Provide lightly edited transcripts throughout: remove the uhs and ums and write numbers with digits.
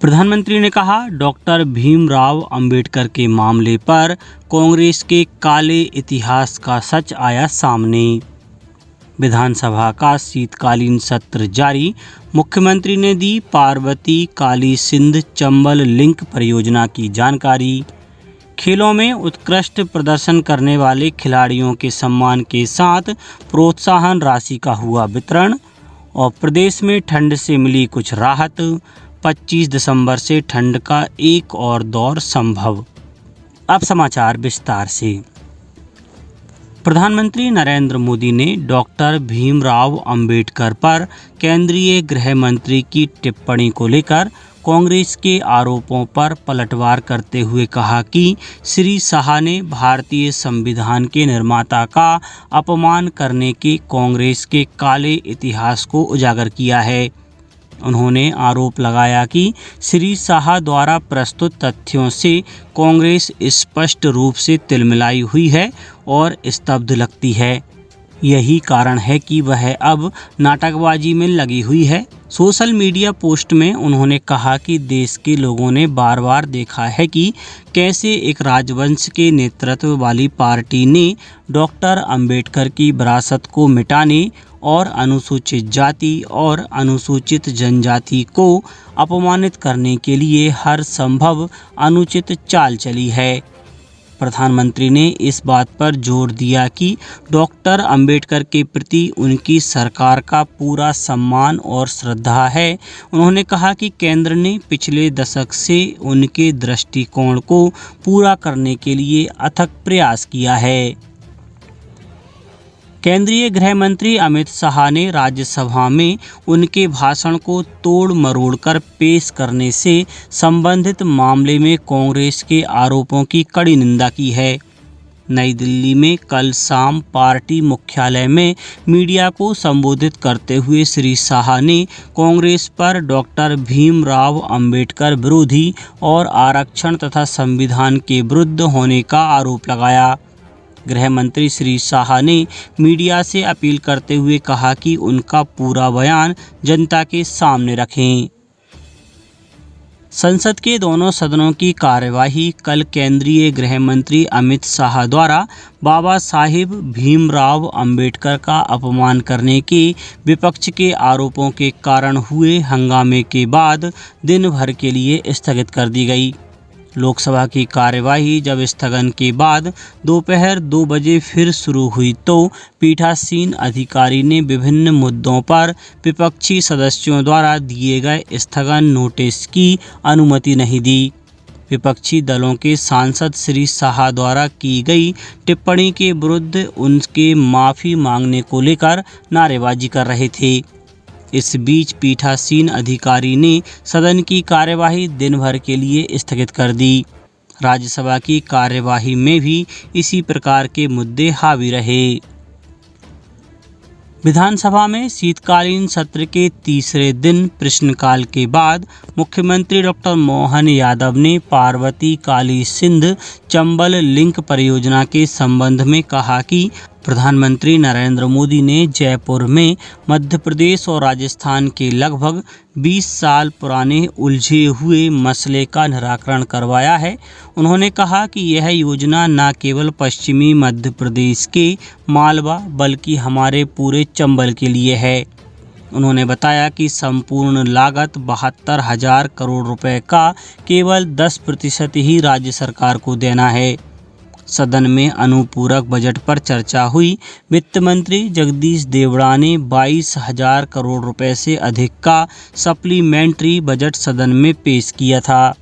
प्रधानमंत्री ने कहा, डॉक्टर भीमराव अंबेडकर के मामले पर कांग्रेस के काले इतिहास का सच आया सामने। विधानसभा का शीतकालीन सत्र जारी। मुख्यमंत्री ने दी पार्वती काली सिंध चंबल लिंक परियोजना की जानकारी। खेलों में उत्कृष्ट प्रदर्शन करने वाले खिलाड़ियों के सम्मान के साथ प्रोत्साहन राशि का हुआ वितरण। और प्रदेश में ठंड से मिली कुछ राहत। 25 दिसंबर से ठंड का एक और दौर संभव। अब समाचार विस्तार से। प्रधानमंत्री नरेंद्र मोदी ने डॉक्टर भीमराव अंबेडकर पर केंद्रीय गृह मंत्री की टिप्पणी को लेकर कांग्रेस के आरोपों पर पलटवार करते हुए कहा कि श्री शाह ने भारतीय संविधान के निर्माता का अपमान करने के कांग्रेस के काले इतिहास को उजागर किया है। उन्होंने आरोप लगाया कि श्री शाह द्वारा प्रस्तुत तथ्यों से कांग्रेस स्पष्ट रूप से तिलमिलाई हुई है और स्तब्ध लगती है। यही कारण है कि वह अब नाटकबाजी में लगी हुई है। सोशल मीडिया पोस्ट में उन्होंने कहा कि देश के लोगों ने बार बार देखा है कि कैसे एक राजवंश के नेतृत्व वाली पार्टी ने डॉक्टर अंबेडकर की विरासत को मिटाने और अनुसूचित जाति और अनुसूचित जनजाति को अपमानित करने के लिए हर संभव अनुचित चाल चली है। प्रधानमंत्री ने इस बात पर जोर दिया कि डॉक्टर अंबेडकर के प्रति उनकी सरकार का पूरा सम्मान और श्रद्धा है। उन्होंने कहा कि केंद्र ने पिछले दशक से उनके दृष्टिकोण को पूरा करने के लिए अथक प्रयास किया है। केंद्रीय गृह मंत्री अमित शाह ने राज्यसभा में उनके भाषण को तोड़ मरोड़ कर पेश करने से संबंधित मामले में कांग्रेस के आरोपों की कड़ी निंदा की है। नई दिल्ली में कल शाम पार्टी मुख्यालय में मीडिया को संबोधित करते हुए श्री शाह ने कांग्रेस पर डॉक्टर भीमराव अंबेडकर विरोधी और आरक्षण तथा संविधान के विरुद्ध होने का आरोप लगाया। गृह मंत्री श्री शाह ने मीडिया से अपील करते हुए कहा कि उनका पूरा बयान जनता के सामने रखें। संसद के दोनों सदनों की कार्यवाही कल केंद्रीय गृह मंत्री अमित शाह द्वारा बाबा साहिब भीमराव अंबेडकर का अपमान करने के विपक्ष के आरोपों के कारण हुए हंगामे के बाद दिन भर के लिए स्थगित कर दी गई। लोकसभा की कार्यवाही जब स्थगन के बाद दोपहर 2 बजे फिर शुरू हुई तो पीठासीन अधिकारी ने विभिन्न मुद्दों पर विपक्षी सदस्यों द्वारा दिए गए स्थगन नोटिस की अनुमति नहीं दी। विपक्षी दलों के सांसद श्री शाह द्वारा की गई टिप्पणी के विरुद्ध उनके माफ़ी मांगने को लेकर नारेबाजी कर रहे थे। इस बीच पीठासीन अधिकारी ने सदन की कार्यवाही दिन भर के लिए स्थगित कर दी। राज्यसभा की कार्यवाही में भी इसी प्रकार के मुद्दे हावी रहे। विधानसभा में शीतकालीन सत्र के तीसरे दिन प्रश्नकाल के बाद मुख्यमंत्री डॉक्टर मोहन यादव ने पार्वती काली सिंध चंबल लिंक परियोजना के संबंध में कहा कि प्रधानमंत्री नरेंद्र मोदी ने जयपुर में मध्य प्रदेश और राजस्थान के लगभग 20 साल पुराने उलझे हुए मसले का निराकरण करवाया है। उन्होंने कहा कि यह योजना न केवल पश्चिमी मध्य प्रदेश के मालवा बल्कि हमारे पूरे चंबल के लिए है। उन्होंने बताया कि संपूर्ण लागत 72,000 करोड़ रुपए का केवल 10% ही राज्य सरकार को देना है। सदन में अनुपूरक बजट पर चर्चा हुई। वित्त मंत्री जगदीश देवड़ा ने 22,000 करोड़ रुपए से अधिक का सप्लीमेंट्री बजट सदन में पेश किया था।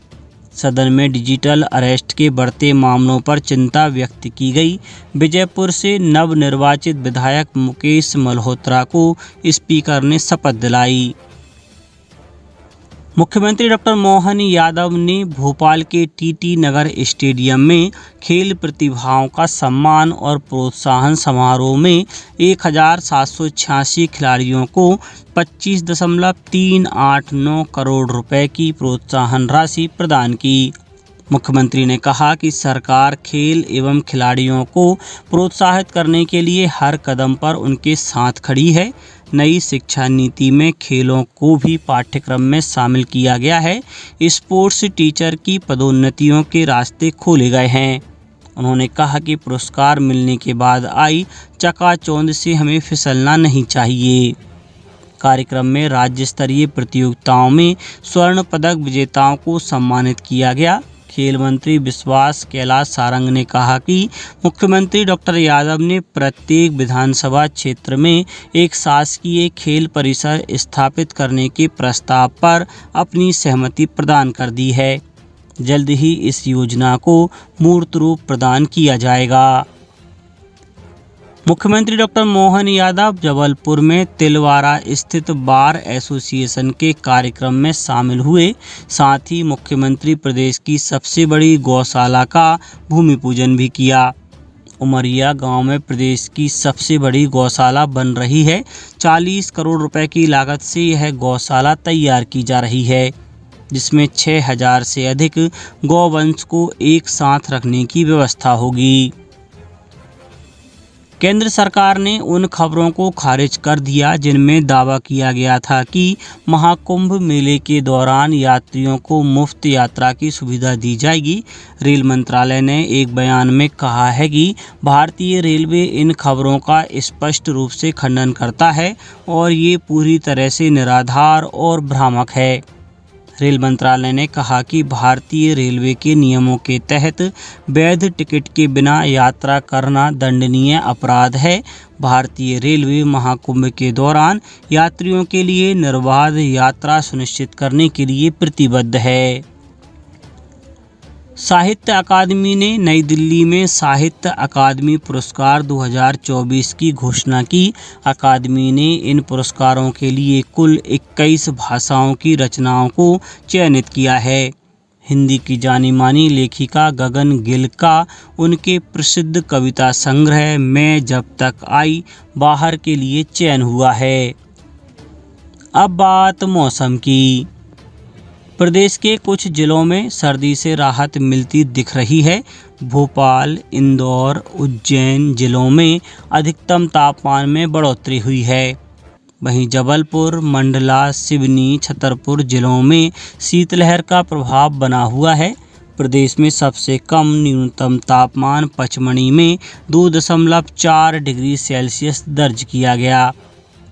सदन में डिजिटल अरेस्ट के बढ़ते मामलों पर चिंता व्यक्त की गई। विजयपुर से नवनिर्वाचित विधायक मुकेश मल्होत्रा को स्पीकर ने शपथ दिलाई। मुख्यमंत्री डॉक्टर मोहन यादव ने भोपाल के टीटी नगर स्टेडियम में खेल प्रतिभाओं का सम्मान और प्रोत्साहन समारोह में 1,786 खिलाड़ियों को 25.389 करोड़ रुपए की प्रोत्साहन राशि प्रदान की। मुख्यमंत्री ने कहा कि सरकार खेल एवं खिलाड़ियों को प्रोत्साहित करने के लिए हर कदम पर उनके साथ खड़ी है। नई शिक्षा नीति में खेलों को भी पाठ्यक्रम में शामिल किया गया है। स्पोर्ट्स टीचर की पदोन्नतियों के रास्ते खोले गए हैं। उन्होंने कहा कि पुरस्कार मिलने के बाद आई चकाचौंध से हमें फिसलना नहीं चाहिए। कार्यक्रम में राज्य स्तरीय प्रतियोगिताओं में स्वर्ण पदक विजेताओं को सम्मानित किया गया। खेल मंत्री विश्वास कैलाश सारंग ने कहा कि मुख्यमंत्री डॉक्टर यादव ने प्रत्येक विधानसभा क्षेत्र में एक शासकीय खेल परिसर स्थापित करने के प्रस्ताव पर अपनी सहमति प्रदान कर दी है। जल्द ही इस योजना को मूर्त रूप प्रदान किया जाएगा। मुख्यमंत्री डॉक्टर मोहन यादव जबलपुर में तिलवारा स्थित बार एसोसिएशन के कार्यक्रम में शामिल हुए। साथ ही मुख्यमंत्री प्रदेश की सबसे बड़ी गौशाला का भूमि पूजन भी किया। उमरिया गांव में प्रदेश की सबसे बड़ी गौशाला बन रही है। 40 करोड़ रुपए की लागत से यह गौशाला तैयार की जा रही है, जिसमें 6000 से अधिक गौवंश को एक साथ रखने की व्यवस्था होगी। केंद्र सरकार ने उन खबरों को खारिज कर दिया जिनमें दावा किया गया था कि महाकुंभ मेले के दौरान यात्रियों को मुफ्त यात्रा की सुविधा दी जाएगी। रेल मंत्रालय ने एक बयान में कहा है कि भारतीय रेलवे इन खबरों का स्पष्ट रूप से खंडन करता है और ये पूरी तरह से निराधार और भ्रामक है। रेल मंत्रालय ने कहा कि भारतीय रेलवे के नियमों के तहत वैध टिकट के बिना यात्रा करना दंडनीय अपराध है। भारतीय रेलवे महाकुंभ के दौरान यात्रियों के लिए निर्बाध यात्रा सुनिश्चित करने के लिए प्रतिबद्ध है। साहित्य अकादमी ने नई दिल्ली में साहित्य अकादमी पुरस्कार 2024 की घोषणा की। अकादमी ने इन पुरस्कारों के लिए कुल 21 भाषाओं की रचनाओं को चयनित किया है। हिंदी की जानी मानी लेखिका गगन गिल का उनके प्रसिद्ध कविता संग्रह मैं जब तक आई बाहर के लिए चयन हुआ है। अब बात मौसम की। प्रदेश के कुछ जिलों में सर्दी से राहत मिलती दिख रही है। भोपाल, इंदौर, उज्जैन जिलों में अधिकतम तापमान में बढ़ोतरी हुई है। वहीं जबलपुर, मंडला, सिवनी, छतरपुर जिलों में शीतलहर का प्रभाव बना हुआ है। प्रदेश में सबसे कम न्यूनतम तापमान पचमढ़ी में 2.4 डिग्री सेल्सियस दर्ज किया गया।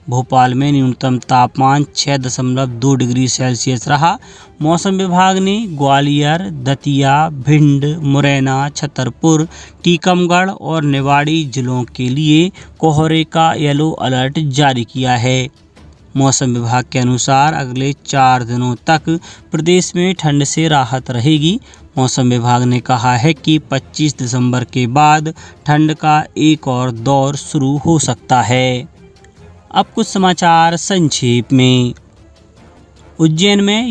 भोपाल में न्यूनतम तापमान 6.2 डिग्री सेल्सियस रहा। मौसम विभाग ने ग्वालियर, दतिया, भिंड, मुरैना, छतरपुर, टीकमगढ़ और निवाड़ी जिलों के लिए कोहरे का येलो अलर्ट जारी किया है। मौसम विभाग के अनुसार अगले 4 दिनों तक प्रदेश में ठंड से राहत रहेगी। मौसम विभाग ने कहा है कि 25 दिसंबर के बाद ठंड का एक और दौर शुरू हो सकता है। अब कुछ समाचार संक्षेप में। उज्जैन में